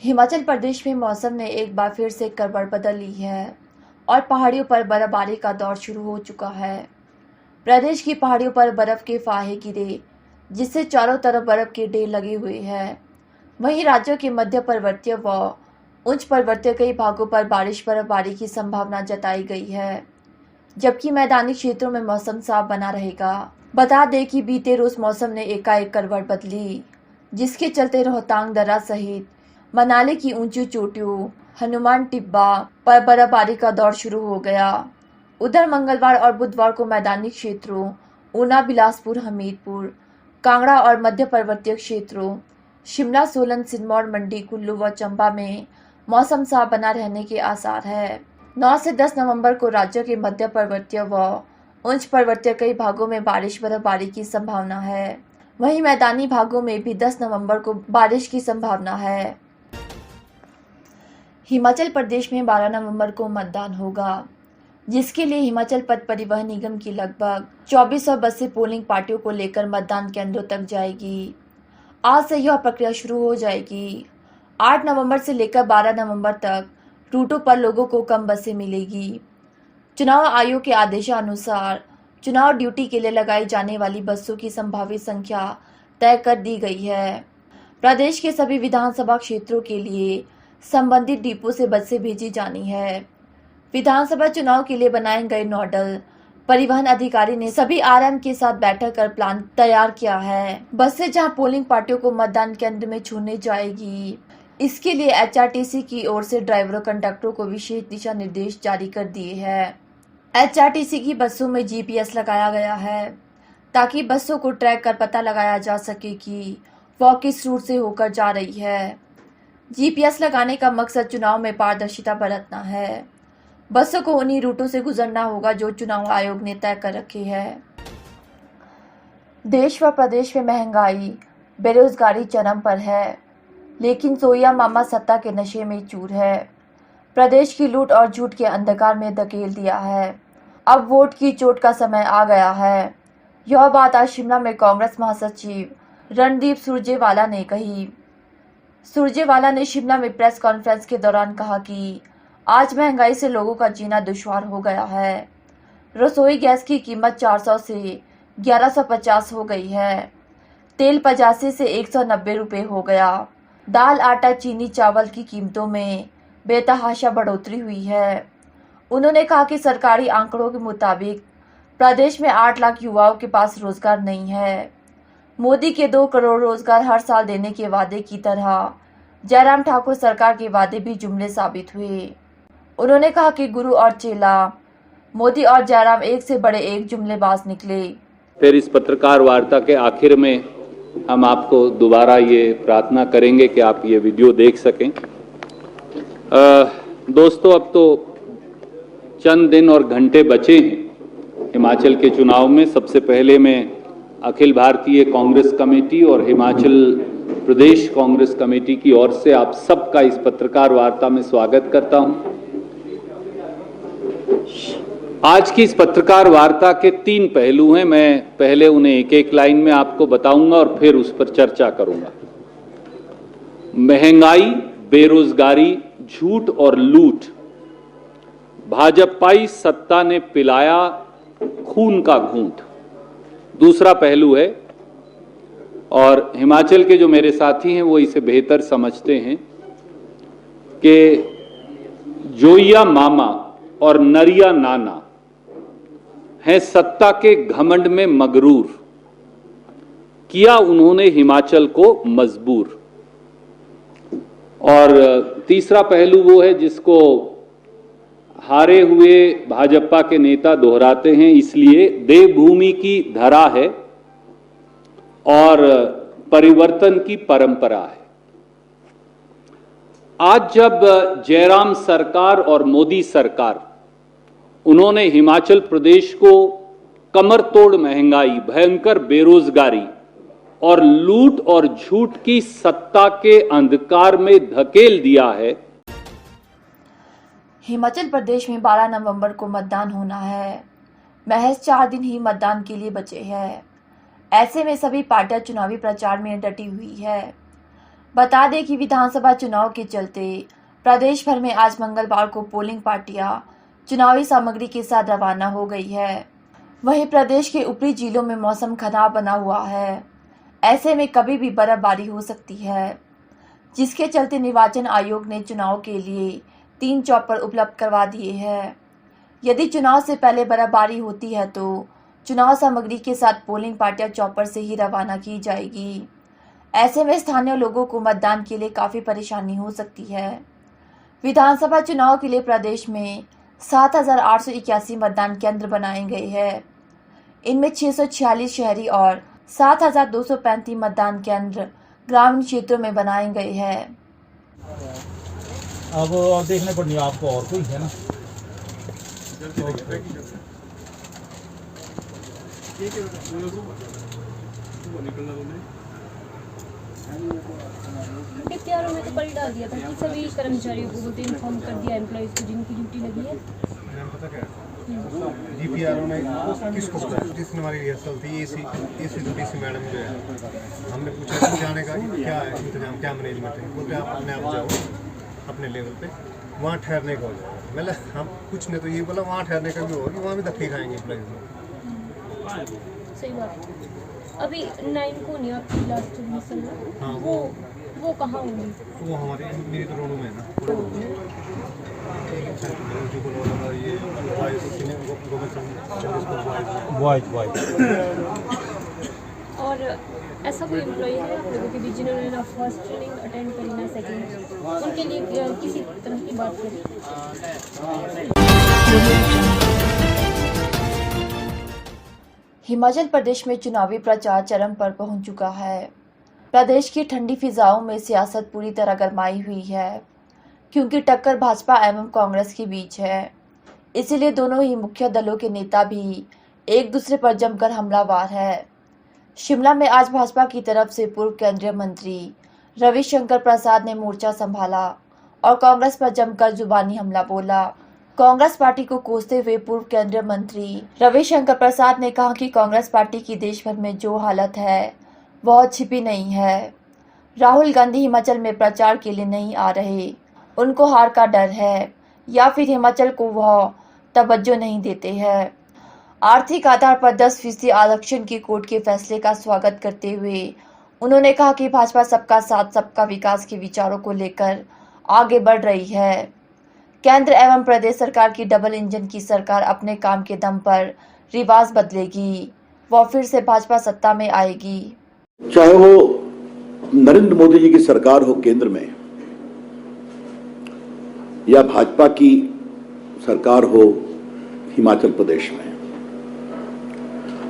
हिमाचल प्रदेश में मौसम ने एक बार फिर से करवट बदल ली है और पहाड़ियों पर बर्फबारी का दौर शुरू हो चुका है। प्रदेश की पहाड़ियों पर बर्फ के फाहे गिरे, जिससे चारों तरफ बर्फ के ढेर लगे हुए हैं। वहीं राज्यों के मध्य पर्वतीय व उच्च पर्वतीय कई भागों पर बारिश बर्फबारी की संभावना जताई गई है, जबकि मैदानी क्षेत्रों में मौसम साफ बना रहेगा। बता दें कि बीते रोज मौसम ने एकाएक करवट बदली, जिसके चलते रोहतांग दर्रा सहित मनाली की ऊंची चोटियों, हनुमान टिब्बा पर बर्फबारी का दौर शुरू हो गया। उधर मंगलवार और बुधवार को मैदानी क्षेत्रों ऊना, बिलासपुर, हमीरपुर, कांगड़ा और मध्य पर्वतीय क्षेत्रों शिमला, सोलन, सिरमौर, मंडी, कुल्लू व चंबा में मौसम साफ बना रहने के आसार है। 9 से 10 नवंबर को राज्य के मध्य पर्वतीय व उच्च पर्वतीय कई भागों में बारिश बर्फबारी की संभावना है। वहीं मैदानी भागों में भी 10 नवंबर को बारिश की संभावना है। हिमाचल प्रदेश में 12 नवंबर को मतदान होगा, जिसके लिए हिमाचल पथ परिवहन निगम की लगभग 2400 बसें पोलिंग पार्टियों को लेकर मतदान केंद्रों तक जाएगी। आज से यह प्रक्रिया शुरू हो जाएगी। 8 नवंबर से लेकर 12 नवंबर तक रूटों पर लोगों को कम बसें मिलेगी। चुनाव आयोग के आदेशानुसार चुनाव ड्यूटी के लिए लगाई जाने वाली बसों की संभावित संख्या तय कर दी गई है। प्रदेश के सभी विधानसभा क्षेत्रों के लिए संबंधित डिपो से बसें भेजी जानी है। विधानसभा चुनाव के लिए बनाए गए नोडल परिवहन अधिकारी ने सभी आरएम के साथ बैठक कर प्लान तैयार किया है। बसें जहां पोलिंग पार्टियों को मतदान केंद्र में छोड़ने जाएगी, इसके लिए एचआरटीसी की ओर से ड्राइवरों कंडक्टरों को विशेष दिशा निर्देश जारी कर दिए हैं। एचआरटीसी की बसों में जीपीएस लगाया गया है, ताकि बसों को ट्रैक कर पता लगाया जा सके कि वह किस रूट से होकर जा रही है। जीपीएस लगाने का मकसद चुनाव में पारदर्शिता बरतना है। बसों को उन्हीं रूटों से गुजरना होगा जो चुनाव आयोग ने तय कर रखे हैं। देश व प्रदेश में महंगाई, बेरोजगारी चरम पर है, लेकिन सोया मामा सत्ता के नशे में चूर है। प्रदेश की लूट और झूठ के अंधकार में धकेल दिया है। अब वोट की चोट का समय आ गया है। यह बात आज शिमला में कांग्रेस महासचिव रणदीप सुरजेवाला ने कही। सुरजेवाला ने शिमला में प्रेस कॉन्फ्रेंस के दौरान कहा कि आज महंगाई से लोगों का जीना दुश्वार हो गया है। रसोई गैस की कीमत 400 से 1150 हो गई है। तेल 85 से 190 रुपये हो गया। दाल, आटा, चीनी, चावल की कीमतों में बेतहाशा बढ़ोतरी हुई है। उन्होंने कहा कि सरकारी आंकड़ों के मुताबिक प्रदेश में 8 लाख युवाओं के पास रोजगार नहीं है। मोदी के 2 करोड़ रोजगार हर साल देने के वादे की तरह जयराम ठाकुर सरकार के वादे भी जुमले साबित हुए। उन्होंने कहा कि गुरु और चेला, मोदी और जयराम एक से बड़े एक जुमलेबाज निकले। फिर इस पत्रकार वार्ता के आखिर में हम आपको दोबारा ये प्रार्थना करेंगे कि आप ये वीडियो देख सकें। दोस्तों, अब तो चंद दिन और घंटे बचे हैं हिमाचल के चुनाव में। सबसे पहले मैं अखिल भारतीय कांग्रेस कमेटी और हिमाचल प्रदेश कांग्रेस कमेटी की ओर से आप सबका इस पत्रकार वार्ता में स्वागत करता हूं। आज की इस पत्रकार वार्ता के 3 पहलू हैं। मैं पहले उन्हें एक एक लाइन में आपको बताऊंगा और फिर उस पर चर्चा करूंगा। महंगाई, बेरोजगारी, झूठ और लूट, भाजपाई सत्ता ने पिलाया खून का घूंट। दूसरा पहलू है, और हिमाचल के जो मेरे साथी हैं वो इसे बेहतर समझते हैं, कि जोइया मामा और नरिया नाना हैं सत्ता के घमंड में मगरूर। किया उन्होंने हिमाचल को मजबूर। और तीसरा पहलू वो है जिसको हारे हुए भाजपा के नेता दोहराते हैं, इसलिए देवभूमि की धरा है और परिवर्तन की परंपरा है। आज जब जयराम सरकार और मोदी सरकार, उन्होंने हिमाचल प्रदेश को कमर तोड़ महंगाई, भयंकर बेरोजगारी और लूट और झूठ की सत्ता के अंधकार में धकेल दिया है। हिमाचल प्रदेश में 12 नवंबर को मतदान होना है। महज 4 दिन ही मतदान के लिए बचे हैं। ऐसे में सभी पार्टियां चुनावी प्रचार में डटी हुई है। बता दें कि विधानसभा चुनाव के चलते प्रदेश भर में आज मंगलवार को पोलिंग पार्टियां चुनावी सामग्री के साथ रवाना हो गई है। वहीं प्रदेश के ऊपरी जिलों में मौसम खराब बना हुआ है। ऐसे में कभी भी बर्फबारी हो सकती है, जिसके चलते निर्वाचन आयोग ने चुनाव के लिए 3 चॉपर उपलब्ध करवा दिए हैं। यदि चुनाव से पहले बर्फबारी होती है तो चुनाव सामग्री के साथ पोलिंग पार्टियां चॉपर से ही रवाना की जाएगी। ऐसे में स्थानीय लोगों को मतदान के लिए काफ़ी परेशानी हो सकती है। विधानसभा चुनाव के लिए प्रदेश में 7,881 मतदान केंद्र बनाए गए हैं। इनमें 646 शहरी और 7,235 मतदान केंद्र ग्रामीण क्षेत्रों में बनाए गए हैं। अब देखने पड़नी आपको और कोई है ना। डिप्टियारों में तो पल डाल दिया था कि सभी कर्मचारियों को बोलते इन्फॉर्म कर दिया एम्प्लॉइज को जिनकी ड्यूटी लगी है। पता क्या जीपीआरओ ने किसको बताया? जिसने हमारी रिहर्सल थी एसी डीसी मैडम जो है, हमने पूछा कि जाने का क्या है इंतजाम, क्या मैनेजमेंट है। बोलते आप अपने आप जाओ अपने लेवल पे, वहाँ ठहरने का हो जाएगा। मतलब हम कुछ ने तो ये बोला वहाँ ठहरने का भी होगा कि वहाँ भी धक्के खाएंगे एम्प्लॉइज। सही बात है। अभी 9 को नहीं आपकी लास्ट मिशन में। हाँ, वो कहाँ होंगी? वो हमारे मेरी तो रोडों में है ना। ये बॉयज और ऐसा कोई एम्प्लॉई है आप लोगों के बीच जिन्होंने ना फर्स्ट ट्रेनिंग अटेंड करी ना सेकेंड, उनके लिए किसी तरह की बात करें? हिमाचल प्रदेश में चुनावी प्रचार चरम पर पहुंच चुका है। प्रदेश की ठंडी फिजाओं में सियासत पूरी तरह गरमाई हुई है, क्योंकि टक्कर भाजपा एवं कांग्रेस के बीच है। इसीलिए दोनों ही मुख्य दलों के नेता भी एक दूसरे पर जमकर हमलावर है। शिमला में आज भाजपा की तरफ से पूर्व केंद्रीय मंत्री रविशंकर प्रसाद ने मोर्चा संभाला और कांग्रेस पर जमकर जुबानी हमला बोला। कांग्रेस पार्टी को कोसते हुए पूर्व केंद्रीय मंत्री रविशंकर प्रसाद ने कहा कि कांग्रेस पार्टी की देश भर में जो हालत है वह छिपी नहीं है। राहुल गांधी हिमाचल में प्रचार के लिए नहीं आ रहे, उनको हार का डर है या फिर हिमाचल को वह तवज्जो नहीं देते हैं। आर्थिक आधार पर 10% आरक्षण की कोर्ट के फैसले का स्वागत करते हुए उन्होंने कहा कि भाजपा सबका साथ सबका विकास के विचारों को लेकर आगे बढ़ रही है। केंद्र एवं प्रदेश सरकार की डबल इंजन की सरकार अपने काम के दम पर रिवाज बदलेगी, वह फिर से भाजपा सत्ता में आएगी। चाहे वो नरेंद्र मोदी जी की सरकार हो केंद्र में या भाजपा की सरकार हो हिमाचल प्रदेश में,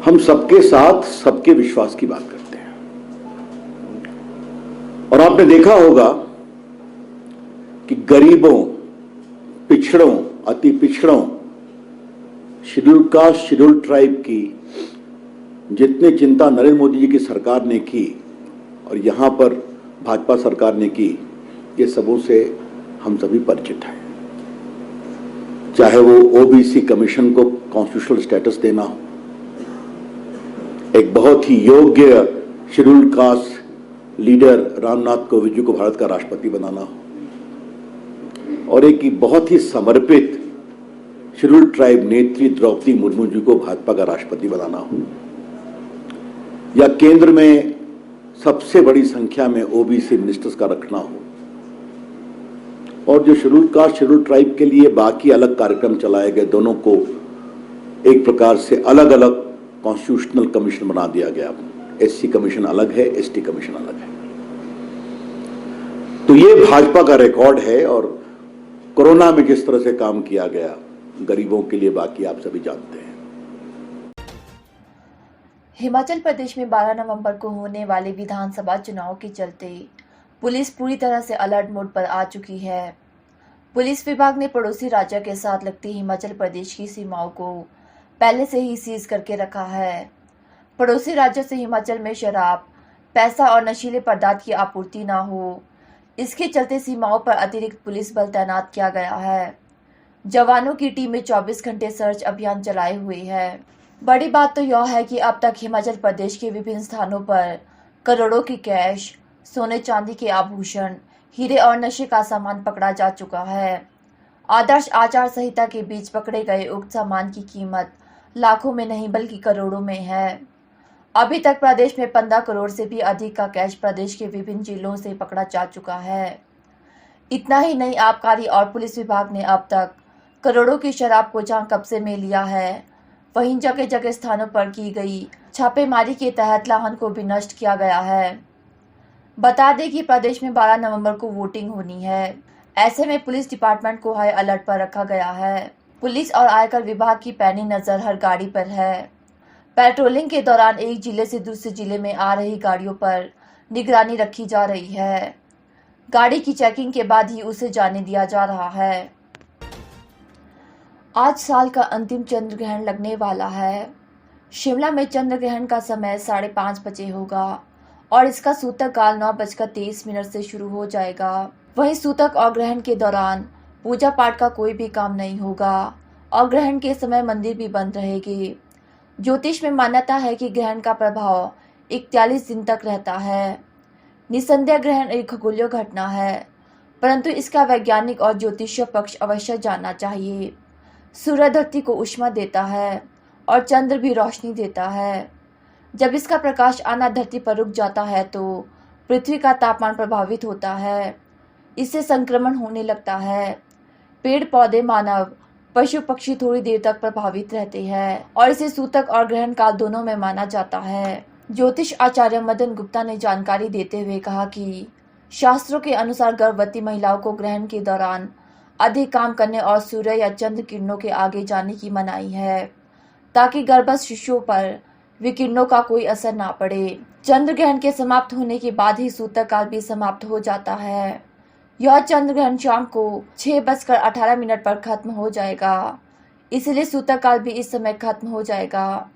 हम सबके साथ सबके विश्वास की बात करते हैं। और आपने देखा होगा कि गरीबों, पिछड़ों, अति पिछड़ों, शेड्यूल कास्ट, शेड्यूल ट्राइब की जितनी चिंता नरेंद्र मोदी जी की सरकार ने की और यहां पर भाजपा सरकार ने की, ये सबों से हम सभी परिचित हैं। चाहे वो ओबीसी कमीशन को कॉन्स्टिट्यूशनल स्टेटस देना हो, एक बहुत ही योग्य scheduled caste leader Ramnath Kovind ji को भारत का राष्ट्रपति बनाना हो, और एक बहुत ही समर्पित शेड्यूल ट्राइब नेत्री द्रौपदी मुर्मू जी को भाजपा का राष्ट्रपति बनाना हो, या केंद्र में सबसे बड़ी संख्या में ओबीसी मिनिस्टर्स का रखना हो, और जो शेड्यूल कास्ट, शेड्यूल ट्राइब के लिए बाकी अलग कार्यक्रम चलाए गए, दोनों को एक प्रकार से अलग अलग कॉन्स्टिट्यूशनल कमीशन बना दिया गया। एससी कमीशन अलग है, एसटी कमीशन अलग है। तो ये भाजपा का रिकॉर्ड है। और कोरोना में जिस तरह से काम किया गया गरीबों के लिए, बाकी आप सभी जानते हैं। हिमाचल प्रदेश में 12 नवंबर को होने वाले विधानसभा चुनाव के चलते पुलिस पूरी तरह से अलर्ट मोड पर आ चुकी है। पुलिस विभाग ने पड़ोसी राज्य के साथ लगती हिमाचल प्रदेश की सीमाओं को पहले से ही सीज करके रखा है। पड़ोसी राज्यों से हिमाचल में शराब, पैसा और नशीले पदार्थ की आपूर्ति न हो, इसके चलते सीमाओं पर अतिरिक्त पुलिस बल तैनात किया गया है। जवानों की टीमें 24 घंटे सर्च अभियान चलाए हुए है। बड़ी बात तो यह है कि अब तक हिमाचल प्रदेश के विभिन्न स्थानों पर करोड़ों की कैश, सोने चांदी के आभूषण, हीरे और नशे का सामान पकड़ा जा चुका है। आदर्श आचार संहिता के बीच पकड़े गए उक्त सामान की कीमत लाखों में नहीं बल्कि करोड़ों में है। अभी तक प्रदेश में 15 करोड़ से भी अधिक का कैश प्रदेश के विभिन्न जिलों से पकड़ा जा चुका है। इतना ही नहीं, आबकारी और पुलिस विभाग ने अब तक करोड़ों की शराब को जहां कब्जे में लिया है, वहीं जगह जगह स्थानों पर की गई छापेमारी के तहत लाहन को भी नष्ट किया गया है। बता दें कि प्रदेश में 12 नवंबर को वोटिंग होनी है। ऐसे में पुलिस डिपार्टमेंट को हाई अलर्ट पर रखा गया है। पुलिस और आयकर विभाग की पैनी नजर हर गाड़ी पर है। पेट्रोलिंग के दौरान एक जिले से दूसरे जिले में आ रही गाड़ियों पर निगरानी रखी जा रही है। गाड़ी की चेकिंग के बाद ही उसे जाने दिया जा रहा है। आज साल का अंतिम चंद्र ग्रहण लगने वाला है। शिमला में चंद्र ग्रहण का समय 5:30 बजे होगा और इसका सूतक काल 9:23 से शुरू हो जाएगा। वहीं सूतक और ग्रहण के दौरान पूजा पाठ का कोई भी काम नहीं होगा और ग्रहण के समय मंदिर भी बंद रहेगी। ज्योतिष में मान्यता है कि ग्रहण का प्रभाव 41 दिन तक रहता है। निसंदेह ग्रहण एक खगोलीय घटना है, परंतु इसका वैज्ञानिक और ज्योतिषीय पक्ष अवश्य जानना चाहिए। सूर्य धरती को ऊष्मा देता है और चंद्र भी रोशनी देता है। जब इसका प्रकाश आना धरती पर रुक जाता है तो पृथ्वी का तापमान प्रभावित होता है। इससे संक्रमण होने लगता है। पेड़ पौधे, मानव, पशु पक्षी थोड़ी देर तक प्रभावित रहते हैं और इसे सूतक और ग्रहण काल दोनों में माना जाता है। ज्योतिष आचार्य मदन गुप्ता ने जानकारी देते हुए कहा कि शास्त्रों के अनुसार गर्भवती महिलाओं को ग्रहण के दौरान अधिक काम करने और सूर्य या चंद्र किरणों के आगे जाने की मनाही है, ताकि गर्भस्थ शिशुओं पर विकिरणों का कोई असर ना पड़े। चंद्र ग्रहण के समाप्त होने के बाद ही सूतक काल भी समाप्त हो जाता है। यह चंद्र ग्रहण शाम को 6:18 पर खत्म हो जाएगा, इसलिए सूतक काल भी इस समय खत्म हो जाएगा।